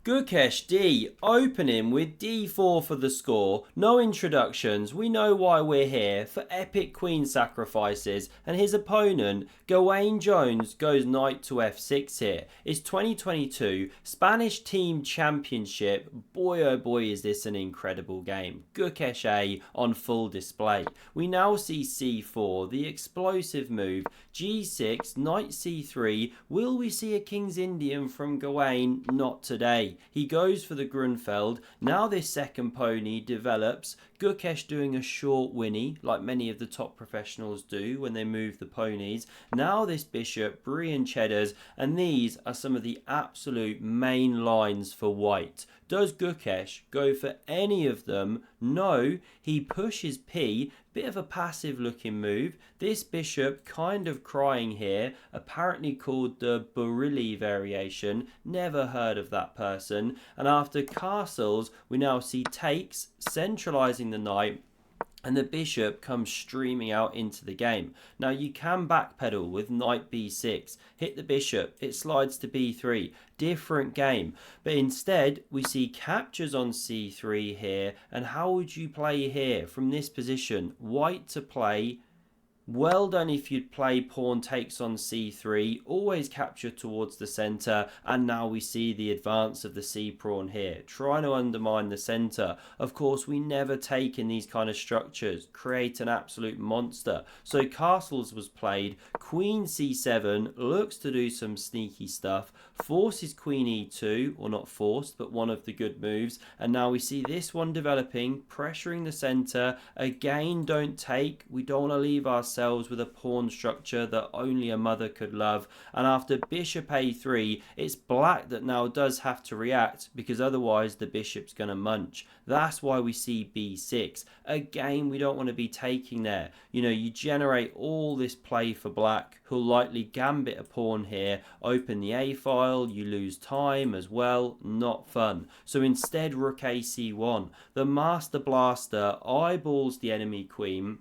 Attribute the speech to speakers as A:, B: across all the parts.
A: Gukesh D opening with d4 for the score. No introductions, we know why we're here, for epic queen sacrifices, and his opponent Gawain Jones goes knight to f6 here. It's 2022 Spanish Team Championship. Boy oh boy is this an incredible game. Gukesh A on full display. We now see c4, the explosive move, g6, knight c3. Will we see a King's Indian from Gawain? Not today. He goes for the Grunfeld. Now this second pony develops. Gukesh doing a short whinny, like many of the top professionals do when they move the ponies. Now this bishop, brie and cheddars, and these are some of the absolute main lines for white. Does Gukesh go for any of them? No, he pushes p. Bit of a passive looking move. This bishop kind of crying here, apparently called the Barilli variation. Never heard of that person. And after castles, we now see takes, centralizing the knight, and the bishop comes streaming out into the game. Now you can backpedal with knight b6, hit the bishop, it slides to b3, different game. But instead we see captures on c3 here, and how would you play here from this position? White to play. Well done if you'd play pawn takes on c3, always capture towards the centre, and now we see the advance of the c pawn here, trying to undermine the centre. Of course, we never take in these kind of structures, create an absolute monster. So castles was played, queen c7, looks to do some sneaky stuff, forces queen e2, or not forced, but one of the good moves, and now we see this one developing, pressuring the centre. Again, don't take, we don't want to leave ourselves with a pawn structure that only a mother could love. And after bishop a3, it's black that now does have to react, because otherwise the bishop's going to munch. That's why we see b6. Again, we don't want to be taking there. You know, you generate all this play for black, who'll likely gambit a pawn here, open the a file, you lose time as well, not fun. So instead, rook a c1. The master blaster eyeballs the enemy queen.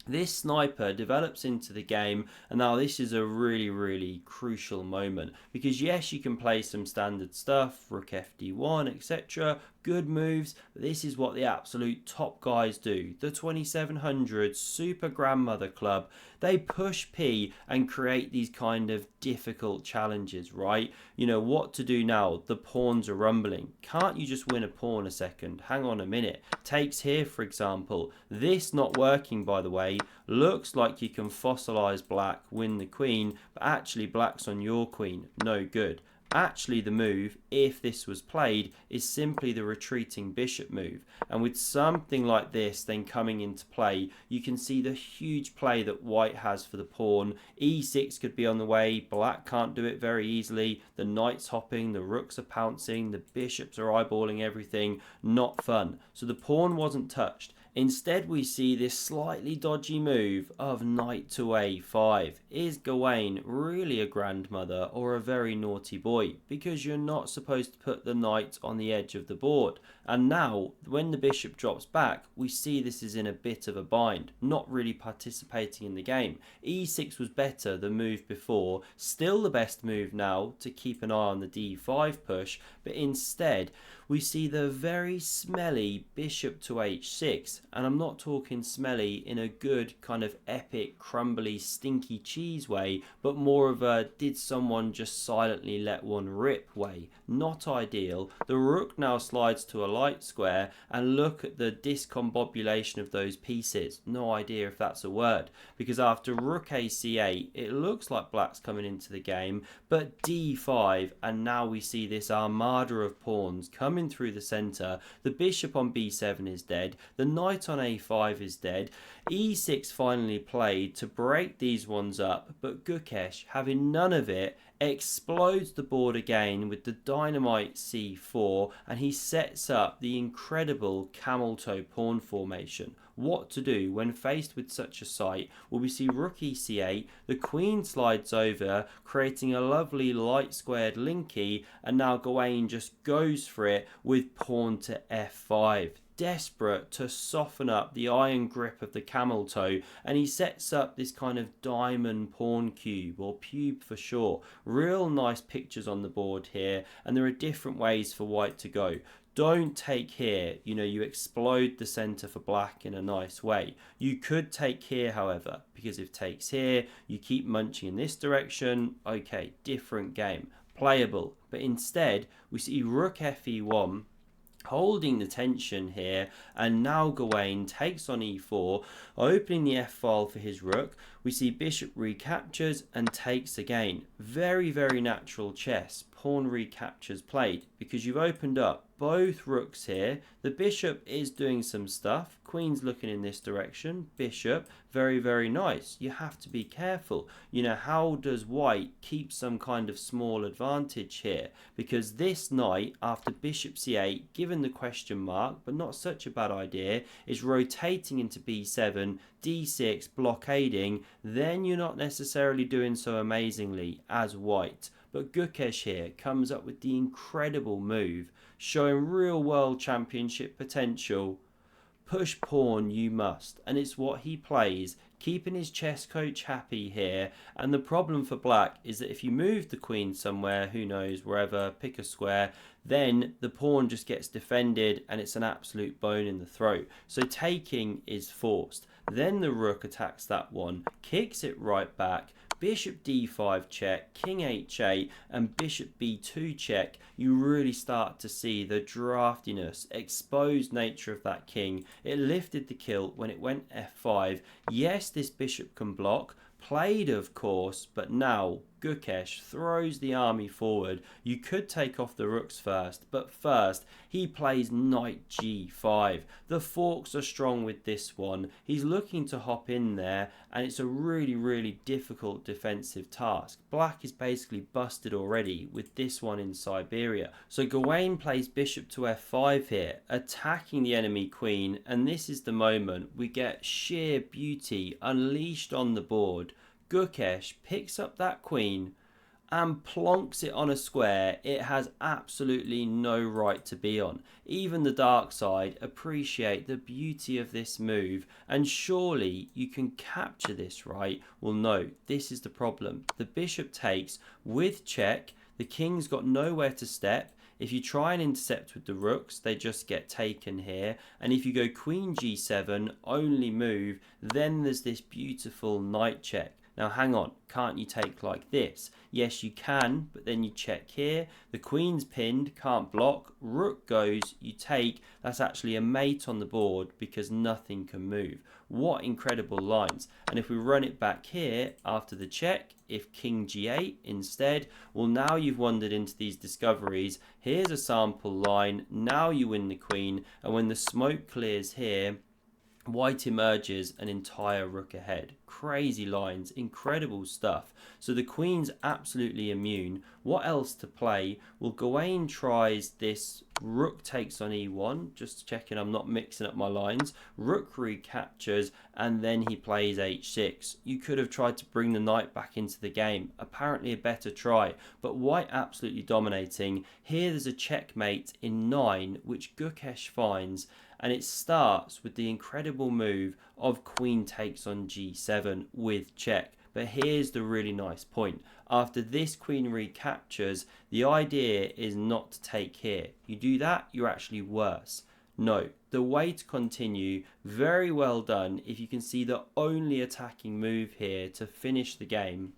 A: This sniper develops into the game, and now this is a really crucial moment, because yes, you can play some standard stuff, rook fd1, etc. Good moves, but this is what the absolute top guys do. The 2700 Super Grandmother Club, they push P and create these kind of difficult challenges, right? You know what to do now. The pawns are rumbling. Can't you just win a pawn a second? Hang on a minute. Takes here, for example. This not working, by the way. Looks like you can fossilize black, win the queen, but actually black's on your queen. No good. Actually, the move, if this was played, is simply the retreating bishop move. And with something like this then coming into play, you can see the huge play that white has for the pawn. e6 could be on the way, black can't do it very easily. The knight's hopping, the rooks are pouncing, the bishops are eyeballing everything. Not fun. So the pawn wasn't touched. Instead, we see this slightly dodgy move of knight to a5. Is Gawain really a grandmother or a very naughty boy? Because you're not supposed to put the knight on the edge of the board. And now, when the bishop drops back, we see this is in a bit of a bind, not really participating in the game. e6 was better the move before, still the best move now to keep an eye on the d5 push, but instead, we see the very smelly bishop to h6, and I'm not talking smelly in a good kind of epic, crumbly, stinky cheese way, but more of a did someone just silently let one rip way. Not ideal. The rook now slides to a light square, and look at the discombobulation of those pieces. No idea if that's a word, because after rook a c8, it looks like black's coming into the game, but d5, and now we see this armada of pawns coming through the centre. The bishop on b7 is dead, the knight on a5 is dead, e6 finally played to break these ones up, but Gukesh, having none of it, explodes the board again with the dynamite c4, and he sets up the incredible camel toe pawn formation. What to do when faced with such a sight? Well, we see rook e8, the queen slides over, creating a lovely light squared linky, and now Gawain just goes for it with pawn to f5. desperate to soften up the iron grip of the camel toe, and he sets up this kind of diamond pawn cube, or pube for short. Real nice pictures on the board here, and there are different ways for white to go. Don't take here, you explode the centre for black in a nice way. You could take here, however, because if takes here, you keep munching in this direction. Okay, different game, playable. But instead, we see rook fe1, holding the tension here, and now Gawain takes on e4, opening the f file for his rook. We see bishop recaptures and takes again. Very, very natural chess. Pawn recaptures played because you've opened up both rooks here. The bishop is doing some stuff. Queen's looking in this direction. Bishop, very, very nice. You have to be careful. How does white keep some kind of small advantage here? Because this knight, after bishop c8, given the question mark, but not such a bad idea, is rotating into b7, d6, blockading. Then you're not necessarily doing so amazingly as white. But Gukesh here comes up with the incredible move, showing real world championship potential. Push pawn you must, and it's what he plays, keeping his chess coach happy here. And the problem for black is that if you move the queen somewhere, who knows, wherever, pick a square, then the pawn just gets defended and it's an absolute bone in the throat. So taking is forced. Then the rook attacks that one, kicks it right back. Bishop d5 check, king h8, and bishop b2 check. You really start to see the draftiness, exposed nature of that king. It lifted the kill when it went f5. Yes, this bishop can block, played of course, but now Gukesh throws the army forward. You could take off the rooks first, but first he plays knight g5. The forks are strong with this one. He's looking to hop in there, and it's a really, really difficult defensive task. Black is basically busted already with this one in Siberia. So Gawain plays bishop to f5 here, attacking the enemy queen, and this is the moment we get sheer beauty unleashed on the board. Gukesh picks up that queen and plonks it on a square it has absolutely no right to be on. Even the dark side appreciate the beauty of this move, and surely you can capture this, right? Well, no, this is the problem. The bishop takes with check. The king's got nowhere to step. If you try and intercept with the rooks, they just get taken here. And if you go queen g7, only move, then there's this beautiful knight check. Now hang on, can't you take like this? Yes you can, but then you check here, the queen's pinned, can't block, rook goes, you take. That's actually a mate on the board because nothing can move. What incredible lines. And if we run it back here after the check, if king g8 instead, well, now you've wandered into these discoveries. Here's a sample line, now you win the queen, and when the smoke clears here, white emerges an entire rook ahead. Crazy lines, incredible stuff. So the queen's absolutely immune. What else to play? Well, Gawain tries this rook takes on e1, just checking I'm not mixing up my lines. Rook recaptures, and then he plays h6. You could have tried to bring the knight back into the game. Apparently a better try, but white absolutely dominating. Here there's a checkmate in 9, which Gukesh finds, and it starts with the incredible move of queen takes on g7 with check. But here's the really nice point. After this queen recaptures, the idea is not to take here. You do that, you're actually worse. No, the way to continue, very well done. If you can see the only attacking move here to finish the game,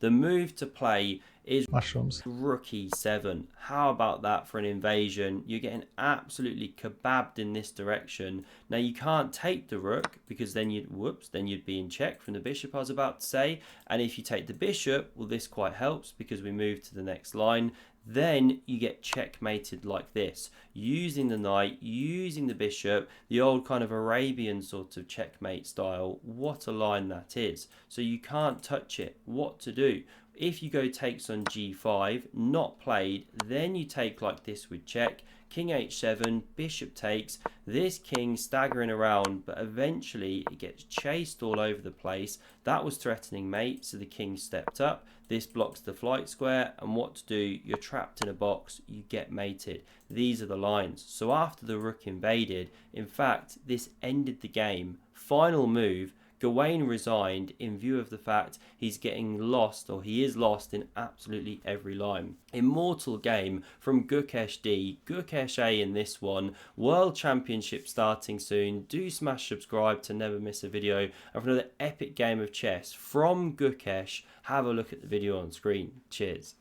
A: the move to play is
B: mushrooms.
A: rook e7. How about that for an invasion? You're getting absolutely kebabbed in this direction. Now you can't take the rook because then you'd be in check from the bishop, I was about to say. And if you take the bishop, well, this quite helps because we move to the next line. Then you get checkmated like this, using the knight, using the bishop, the old kind of Arabian sort of checkmate style. What a line that is. So you can't touch it. What to do? If you go takes on g5, not played, then you take like this with check, king h7, bishop takes, this king staggering around, but eventually it gets chased all over the place. That was threatening mate, so the king stepped up. This blocks the flight square, and what to do? You're trapped in a box, you get mated. These are the lines. So after the rook invaded, in fact, this ended the game. Final move, Gawain resigned in view of the fact he's getting lost, or he is lost in absolutely every line. Immortal game from Gukesh D, Gukesh A in this one. World Championship starting soon. Do smash subscribe to never miss a video. And for another epic game of chess from Gukesh, have a look at the video on screen. Cheers.